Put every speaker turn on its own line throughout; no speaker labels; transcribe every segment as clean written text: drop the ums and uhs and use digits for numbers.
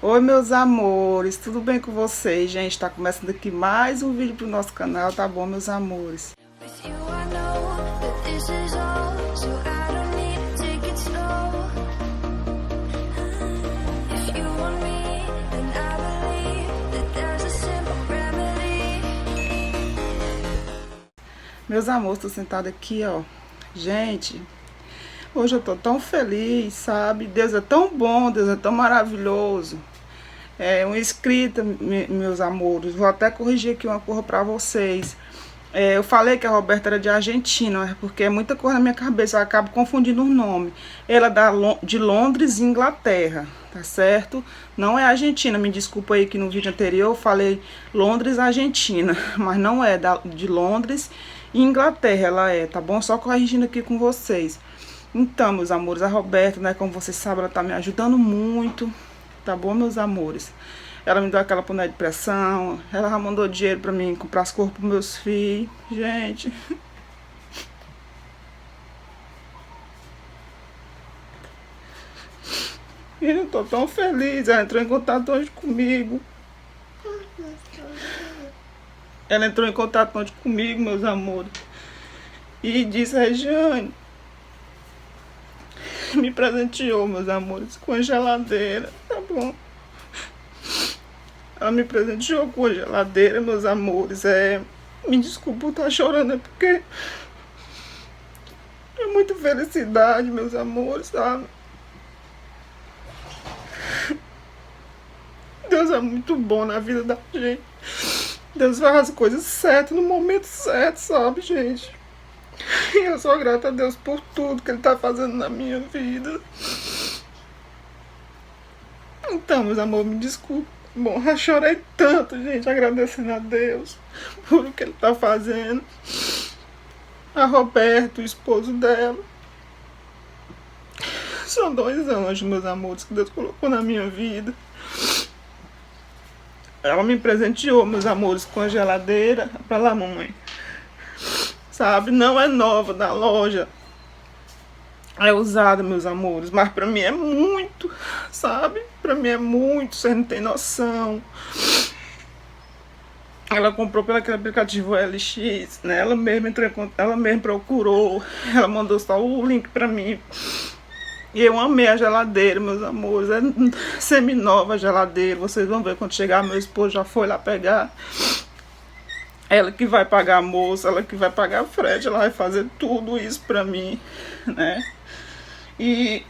Oi, meus amores, tudo bem com vocês? Gente, tá começando aqui mais um vídeo pro nosso canal, tá bom, meus amores? Meus amores, tô sentada aqui, ó. Gente, hoje eu tô tão feliz, sabe? Deus é tão bom, Deus é tão maravilhoso. Um inscrito, meus amores, vou até corrigir aqui uma coisa pra vocês. Eu falei que a Roberta era de Argentina, porque é muita coisa na minha cabeça, eu acabo confundindo o nome. Ela é de Londres, Inglaterra, tá certo? Não é Argentina, me desculpa aí que no vídeo anterior eu falei Londres, Argentina, mas não é, de Londres, Inglaterra ela é, tá bom? Só corrigindo aqui com vocês. Então, meus amores, a Roberta, né, como vocês sabem, ela tá me ajudando muito, tá bom, meus amores? Ela me deu aquela panela de pressão, ela já mandou dinheiro pra mim comprar as coisas pros meus filhos. Gente, eu tô tão feliz. Ela entrou em contato hoje comigo. Ela entrou em contato hoje comigo, meus amores, e disse: Regiane, me presenteou, meus amores, com a geladeira, tá bom? Ela me presenteou com a geladeira, meus amores. Me desculpa por estar chorando, é porque é muita felicidade, meus amores, sabe? Deus é muito bom na vida da gente. Deus faz as coisas certas no momento certo, sabe, gente? E eu sou grata a Deus por tudo que Ele tá fazendo na minha vida. Então, meus amores, me desculpa. Bom, já chorei tanto, gente, agradecendo a Deus por o que Ele tá fazendo. A Roberto, o esposo dela. São dois anjos, meus amores, que Deus colocou na minha vida. Ela me presenteou, meus amores, com a geladeira. Pra lá, mamãe. Sabe, não é nova da loja. É usada, meus amores, mas pra mim é muito, sabe? Pra mim é muito, você não tem noção. Ela comprou pelo aquele aplicativo LX, né? Ela mesma entrou em contato, ela mesma procurou, ela mandou só o link pra mim. E eu amei a geladeira, meus amores. É semi-nova a geladeira. Vocês vão ver quando chegar, meu esposo já foi lá pegar. Ela que vai pagar a moça, ela que vai pagar a frete, ela vai fazer tudo isso pra mim, né? E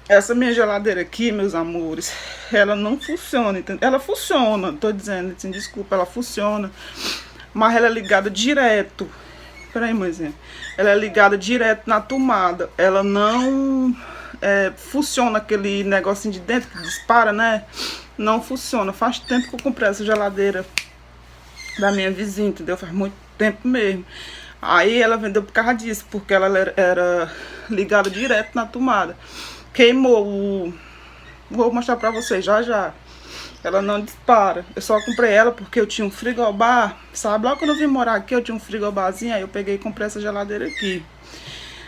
essa minha geladeira aqui, meus amores, ela não funciona, entendeu? Ela funciona, tô dizendo assim, desculpa, ela funciona, mas ela é ligada direto. Peraí, mãezinha. Ela é ligada direto na tomada. Ela não funciona aquele negocinho de dentro que dispara, né? Não funciona. Faz tempo que eu comprei essa geladeira da minha vizinha, entendeu? Faz muito tempo mesmo. Aí ela vendeu por causa disso, porque ela era ligada direto na tomada. Queimou o... Vou mostrar pra vocês já já. Ela não dispara. Eu só comprei ela porque eu tinha um frigobar, sabe? Logo quando eu vim morar aqui, eu tinha um frigobarzinho, aí eu peguei e comprei essa geladeira aqui.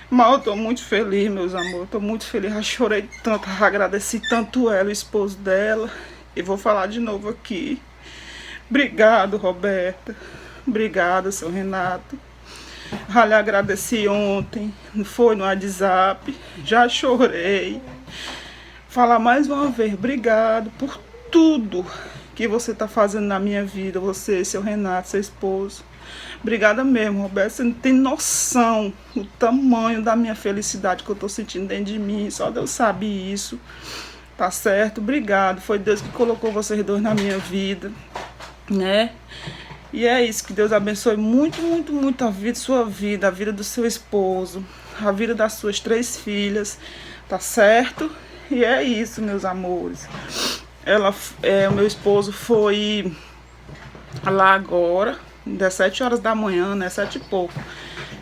Mas eu tô muito feliz, meus amores. Tô muito feliz. Já chorei tanto, já agradeci tanto ela, o esposo dela. E vou falar de novo aqui. Obrigado, Roberta. Obrigada, seu Renato. Já lhe agradeci ontem. Foi no WhatsApp. Já chorei. Falar mais uma vez, obrigado por tudo que você tá fazendo na minha vida. Você, seu Renato, seu esposo. Obrigada mesmo, Roberto. Você não tem noção do tamanho da minha felicidade que eu tô sentindo dentro de mim. Só Deus sabe isso. Tá certo? Obrigado. Foi Deus que colocou vocês dois na minha vida, né? E é isso, que Deus abençoe muito, muito, muito a vida, sua vida, a vida do seu esposo, a vida das suas 3 filhas, tá certo? E é isso, meus amores. O meu esposo foi lá agora, das 7 horas da manhã, né, 7 e pouco.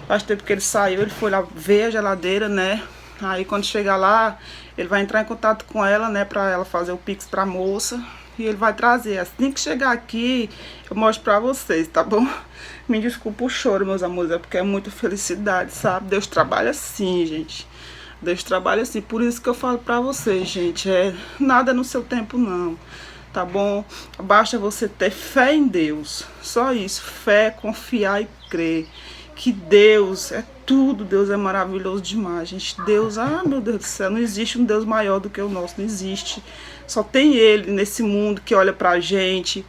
Faz tempo que ele saiu, ele foi lá ver a geladeira, né? Aí quando chegar lá, ele vai entrar em contato com ela, né, pra ela fazer o Pix pra moça. E ele vai trazer. Assim que chegar aqui, eu mostro pra vocês, tá bom? Me desculpa o choro, meus amores, é porque é muita felicidade, sabe? Deus trabalha assim, gente. Deus trabalha assim. Por isso que eu falo pra vocês, gente, nada no seu tempo não, tá bom? Basta você ter fé em Deus, só isso, fé, confiar e crer que Deus é tudo, Deus é maravilhoso demais, gente. Deus, meu Deus do céu, não existe um Deus maior do que o nosso, não existe. Só tem Ele nesse mundo que olha pra gente,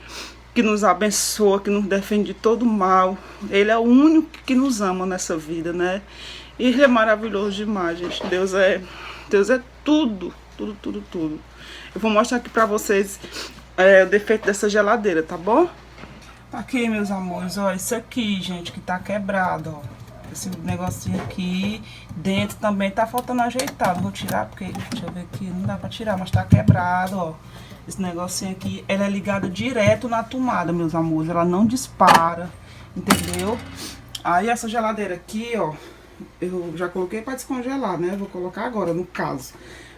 que nos abençoa, que nos defende de todo mal. Ele é o único que nos ama nessa vida, né? E Ele é maravilhoso demais, gente. Deus é tudo, tudo, tudo, tudo. Eu vou mostrar aqui pra vocês o defeito dessa geladeira, tá bom? Aqui, meus amores, ó, isso aqui, gente, que tá quebrado, ó. Esse negocinho aqui, dentro também tá faltando ajeitado. Vou tirar porque, deixa eu ver aqui, não dá pra tirar, mas tá quebrado, ó. Esse negocinho aqui, ela é ligada direto na tomada, meus amores. Ela não dispara, entendeu? Aí essa geladeira aqui, ó, eu já coloquei pra descongelar, né? Vou colocar agora, no caso.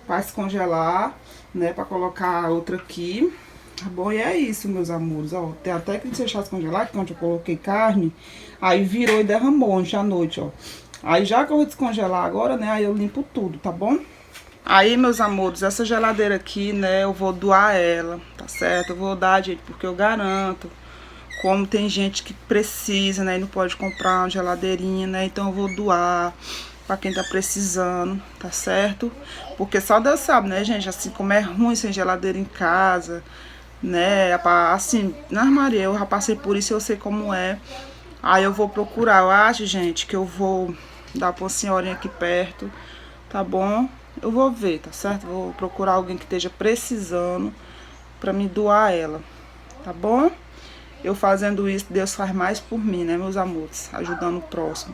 Pra descongelar, né? Pra colocar outra aqui. Tá bom? E é isso, meus amores, ó. Tem até que deixar descongelar, que onde eu coloquei carne, aí virou e derramou ontem à noite, ó. Aí já que eu vou descongelar agora, né, aí eu limpo tudo, tá bom? Aí, meus amores, essa geladeira aqui, né, eu vou doar ela, tá certo? Eu vou dar, gente, porque eu garanto, como tem gente que precisa, né, e não pode comprar uma geladeirinha, né, então eu vou doar pra quem tá precisando, tá certo? Porque só Deus sabe, né, gente, assim como é ruim sem geladeira em casa, né, assim, na Maria, eu já passei por isso, eu sei como é. Aí eu vou procurar, eu acho, gente, que eu vou dar pra uma senhorinha aqui perto, tá bom? Eu vou ver, tá certo? Vou procurar alguém que esteja precisando pra me doar ela, tá bom? Eu fazendo isso, Deus faz mais por mim, né, meus amores? Ajudando o próximo,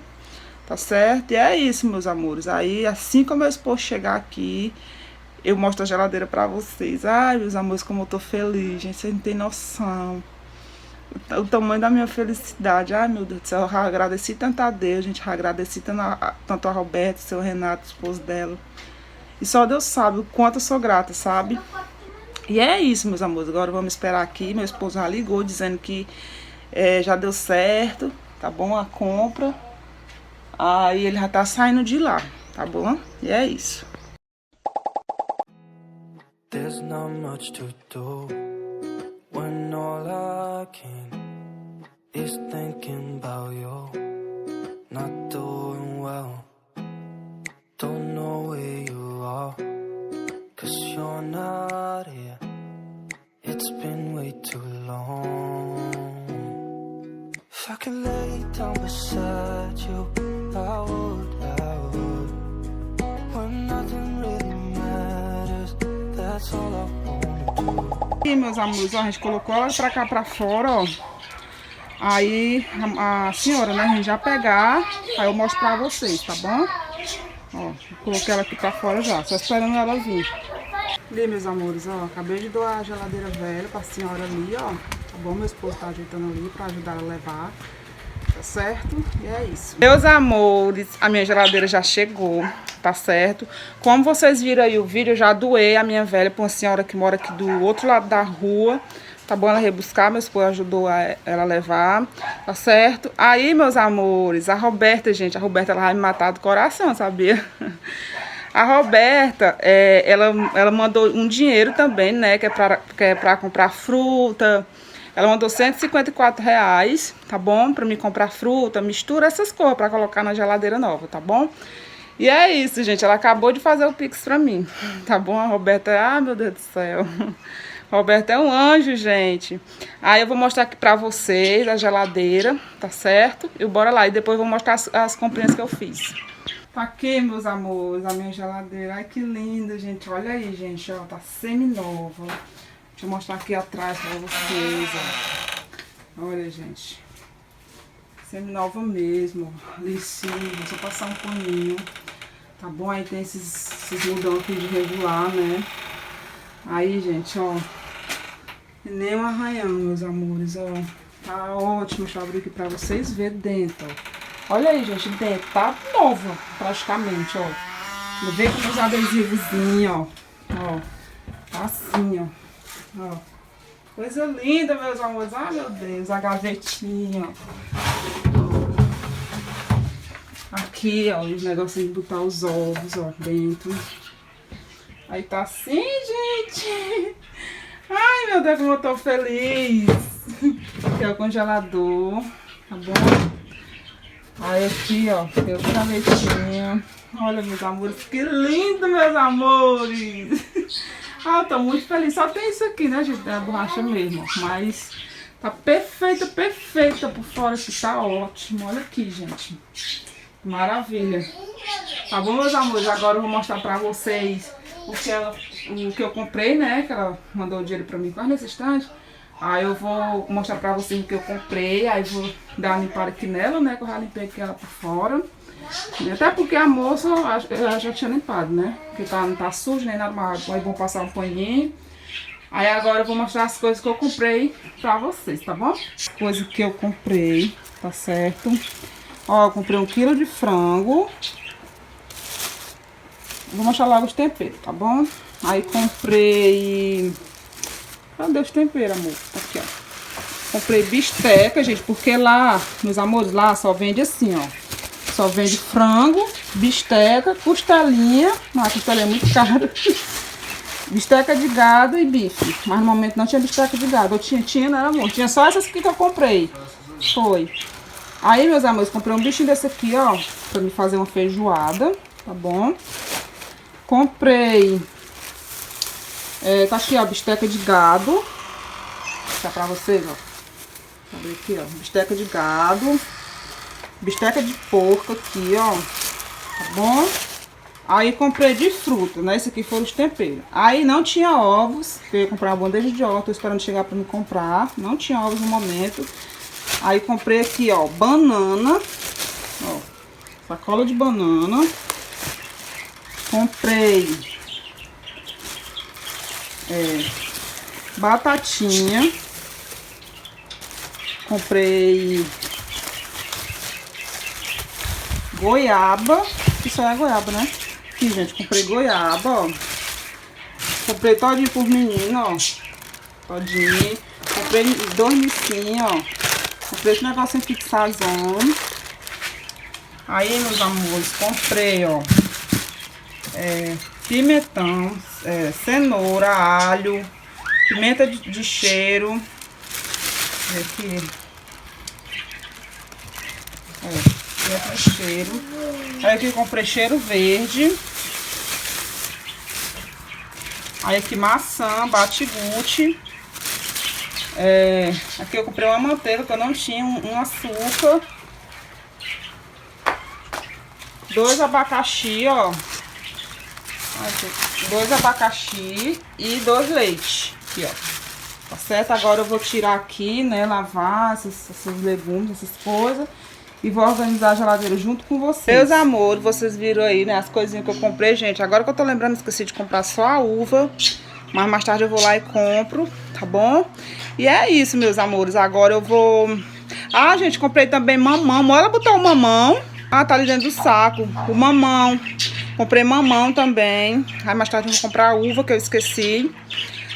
tá certo? E é isso, meus amores. Aí, assim que o meu esposo chegar aqui, eu mostro a geladeira pra vocês. Ai, meus amores, como eu tô feliz, gente. Vocês não tem noção. O tamanho da minha felicidade. Ai, meu Deus do céu. Eu já agradeci tanto a Deus, gente. Já agradeci tanto a Roberta, o seu Renato, o esposo dela. E só Deus sabe o quanto eu sou grata, sabe? E é isso, meus amores. Agora vamos esperar aqui. Meu esposo já ligou, dizendo que já deu certo, tá bom? A compra. Aí ele já tá saindo de lá, tá bom? E é isso.
There's not much to do when all I can is thinking about you. Not doing well, don't know where you are, 'cause you're not here. It's been way too long. If I could lay down beside you, I would. When nothing really matters, that's all I wanna do.
E meus amores, ó, a gente colocou ela pra cá pra fora, ó. Aí a senhora, né, a gente já pegar, aí eu mostro pra vocês, tá bom? Ó, coloquei ela aqui pra fora já, só esperando ela vir. Ali, meus amores, ó, acabei de doar a geladeira velha pra senhora ali, ó. Tá bom? Meu esposo tá ajeitando ali pra ajudar ela a levar, tá certo? E é isso. Meus amores, a minha geladeira já chegou, tá certo? Como vocês viram aí o vídeo, eu já doei a minha velha pra uma senhora que mora aqui do outro lado da rua. Tá bom? Ela rebuscar, meu esposo ajudou ela a levar, tá certo? Aí, meus amores, a Roberta, gente, ela vai me matar do coração, sabia? A Roberta, ela mandou um dinheiro também, né, que é pra comprar fruta. Ela mandou R$154, tá bom? Pra me comprar fruta, mistura essas coisas pra colocar na geladeira nova, tá bom? E é isso, gente, ela acabou de fazer o Pix pra mim, tá bom? A Roberta, meu Deus do céu. Roberto é um anjo, gente. Aí eu vou mostrar aqui pra vocês a geladeira, tá certo? E bora lá. E depois eu vou mostrar as comprinhas que eu fiz. Tá aqui, meus amores, a minha geladeira. Ai, que linda, gente. Olha aí, gente, ó. Tá semi-nova. Deixa eu mostrar aqui atrás pra vocês, ó. Olha, gente. Semi-nova mesmo, ó. Ali em cima, só passar um paninho. Tá bom? Aí tem esses mudão aqui de regular, né? Aí, gente, ó, nem um arranhão, meus amores, ó, tá ótimo. Deixa eu abrir aqui pra vocês verem dentro, ó. Olha aí, gente, dentro tá nova, praticamente, ó. Vem com os adesivozinhos, ó, tá assim, ó, coisa linda, meus amores. Ai, meu Deus, a gavetinha, ó. aqui, ó, os negocinhos de botar os ovos, ó, dentro. Aí tá assim, gente. Ai, meu Deus, como eu tô feliz. Aqui é o congelador, tá bom? Aí aqui, ó, tem o canetinho. Olha, meus amores, que lindo, meus amores. Ah, eu tô muito feliz. Só tem isso aqui, né, gente? É a borracha mesmo, mas tá perfeita, perfeita por fora. Aqui tá ótimo. Olha aqui, gente. Maravilha. Tá bom, meus amores? Agora eu vou mostrar pra vocês o que eu comprei, né? Que ela mandou o dinheiro pra mim quase nesse instante. Aí eu vou mostrar pra vocês o que eu comprei. Aí vou dar uma limpada aqui nela, né? Que eu já limpei aqui ela por fora. Até porque a moça eu já tinha limpado, né? Porque não tá sujo nem nada, mas é bom passar um paninho. Aí agora eu vou mostrar as coisas que eu comprei pra vocês, tá bom? As coisas que eu comprei, tá certo? Ó, eu comprei 1 quilo de frango. Vou mostrar logo os temperos, tá bom? Aí comprei... Cadê os temperos, amor? Tá aqui, ó. Comprei bisteca, gente, porque lá, meus amores, lá só vende assim, ó. Só vende frango, bisteca, costelinha. A costelinha é muito cara. Bisteca de gado e bife. Mas no momento não tinha bisteca de gado. Ou tinha, não era amor. Tinha só essas aqui que eu comprei. Foi. Aí, meus amores, comprei um bichinho desse aqui, ó. Pra me fazer uma feijoada. Tá bom? Comprei. Tá aqui, ó. Bisteca de gado. Vou mostrar pra vocês, ó. Vou abrir aqui, ó. Bisteca de gado. Bisteca de porco aqui, ó. Tá bom? Aí comprei de fruta, né? Esse aqui foram os temperos. Aí não tinha ovos. Eu ia comprar uma bandeja de ovos. Tô esperando chegar pra me comprar. Não tinha ovos no momento. Aí comprei aqui, ó, banana. Ó, sacola de banana. Comprei batatinha. Comprei goiaba. Isso é goiaba, né? Aqui, gente, comprei goiaba, ó. Comprei todinho por menino, ó. Todinho. Comprei 2 micinhos, ó. Comprei esse negocinho fixazão. Aí, meus amores, comprei, ó. Pimentão, cenoura, alho, pimenta de cheiro. Aqui. Pimenta de cheiro. Aí aqui eu comprei cheiro verde. Aí aqui maçã, bate-guti. Aqui eu comprei uma manteiga que eu não tinha, um açúcar. 2 abacaxi, ó. 2 abacaxi e 2 leite. Aqui, ó. Tá certo? Agora eu vou tirar aqui, né? Lavar esses legumes, essas coisas. E vou organizar a geladeira junto com vocês. Meus amores, vocês viram aí, né? As coisinhas que eu comprei, gente. Agora que eu tô lembrando, esqueci de comprar só a uva. Mas mais tarde eu vou lá e compro, tá bom? E é isso, meus amores. Agora eu vou... Ah, gente, comprei também mamão. Ela botou o mamão. Ah, tá ali dentro do saco. O mamão. Comprei mamão também. Aí mais tarde eu vou comprar a uva, que eu esqueci.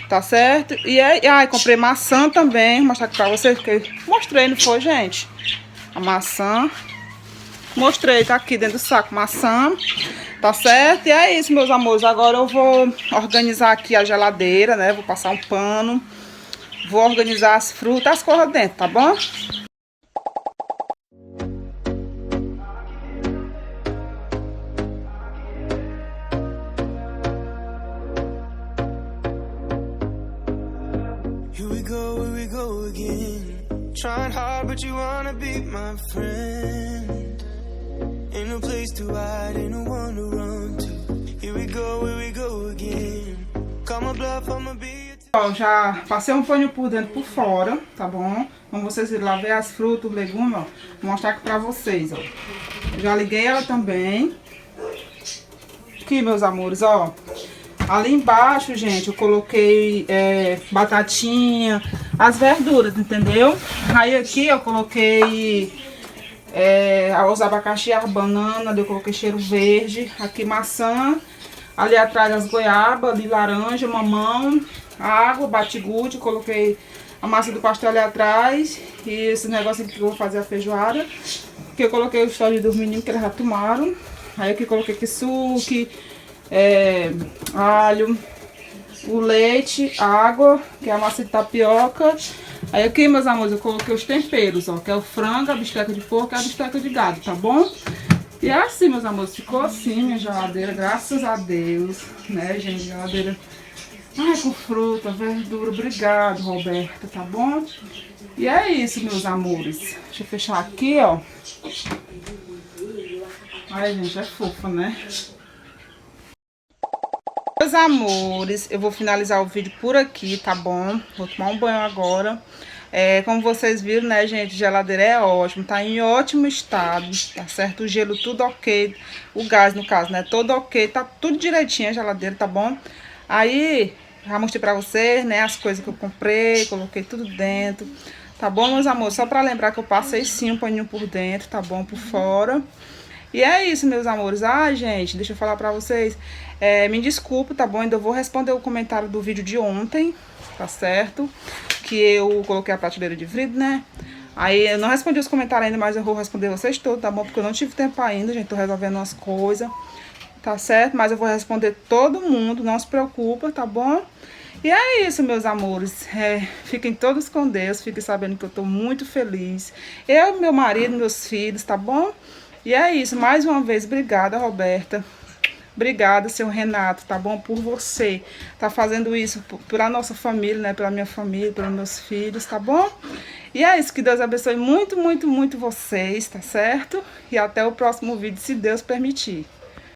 Tá certo? E aí, comprei maçã também. Vou mostrar aqui pra vocês, porque eu mostrei, não foi, gente? A maçã. Mostrei, tá aqui dentro do saco, maçã. Tá certo? E é isso, meus amores. Agora eu vou organizar aqui a geladeira, né? Vou passar um pano. Vou organizar as frutas, as coisas dentro, tá bom?
Here we go again. Trying hard, but you wanna be my friend. Ain't no place to hide, ain't no one to run to. Here we go again. Call my bluff, I'ma be...
Ó, já passei um paninho por dentro e por fora, tá bom? Como vocês viram, lavei as frutas, os legumes, ó. Vou mostrar aqui pra vocês, ó. Já liguei ela também. Aqui, meus amores, ó. Ali embaixo, gente, eu coloquei batatinha, as verduras, entendeu? Aí aqui eu coloquei os abacaxi, as bananas, ali eu coloquei cheiro verde, aqui maçã, ali atrás as goiabas, ali laranja, mamão, água, bate-guti, coloquei a massa do pastel ali atrás e esse negócio aqui que eu vou fazer a feijoada. Aqui eu coloquei o story dos meninos que eles já tomaram. Aí aqui eu coloquei kisuke, alho, o leite, água, que é a massa de tapioca. Aí aqui, meus amores, eu coloquei os temperos, ó, que é o frango, a bisteca de porco e a bisteca de gado, tá bom? E é assim, meus amores, ficou assim minha geladeira, graças a Deus, né, gente? Geladeira, ai, com fruta, verdura, obrigado, Roberta, tá bom? E é isso, meus amores. Deixa eu fechar aqui, ó. Ai, gente, é fofa, né? Meus amores, eu vou finalizar o vídeo por aqui, tá bom? Vou tomar um banho agora. Como vocês viram, né, gente, a geladeira é ótima, tá em ótimo estado, tá certo? O gelo tudo ok, o gás, no caso, né, todo ok, tá tudo direitinho a geladeira, tá bom? Aí, já mostrei pra vocês, né, as coisas que eu comprei, coloquei tudo dentro, tá bom, meus amores? Só pra lembrar que eu passei sim um paninho por dentro, tá bom? Por fora. E é isso, meus amores. Ah, gente, deixa eu falar pra vocês. Me desculpa, tá bom? Ainda vou responder o comentário do vídeo de ontem, tá certo? Que eu coloquei a prateleira de vidro, né? Aí eu não respondi os comentários ainda, mas eu vou responder vocês todos, tá bom? Porque eu não tive tempo ainda, gente. Tô resolvendo umas coisas, tá certo? Mas eu vou responder todo mundo, não se preocupa, tá bom? E é isso, meus amores. Fiquem todos com Deus, fiquem sabendo que eu tô muito feliz. Eu, meu marido, meus filhos, tá bom? E é isso, mais uma vez, obrigada, Roberta. Obrigada, seu Renato, tá bom? Por você tá fazendo isso pela nossa família, né? Pela minha família, pelos meus filhos, tá bom? E é isso, que Deus abençoe muito, muito, muito vocês, tá certo? E até o próximo vídeo, se Deus permitir.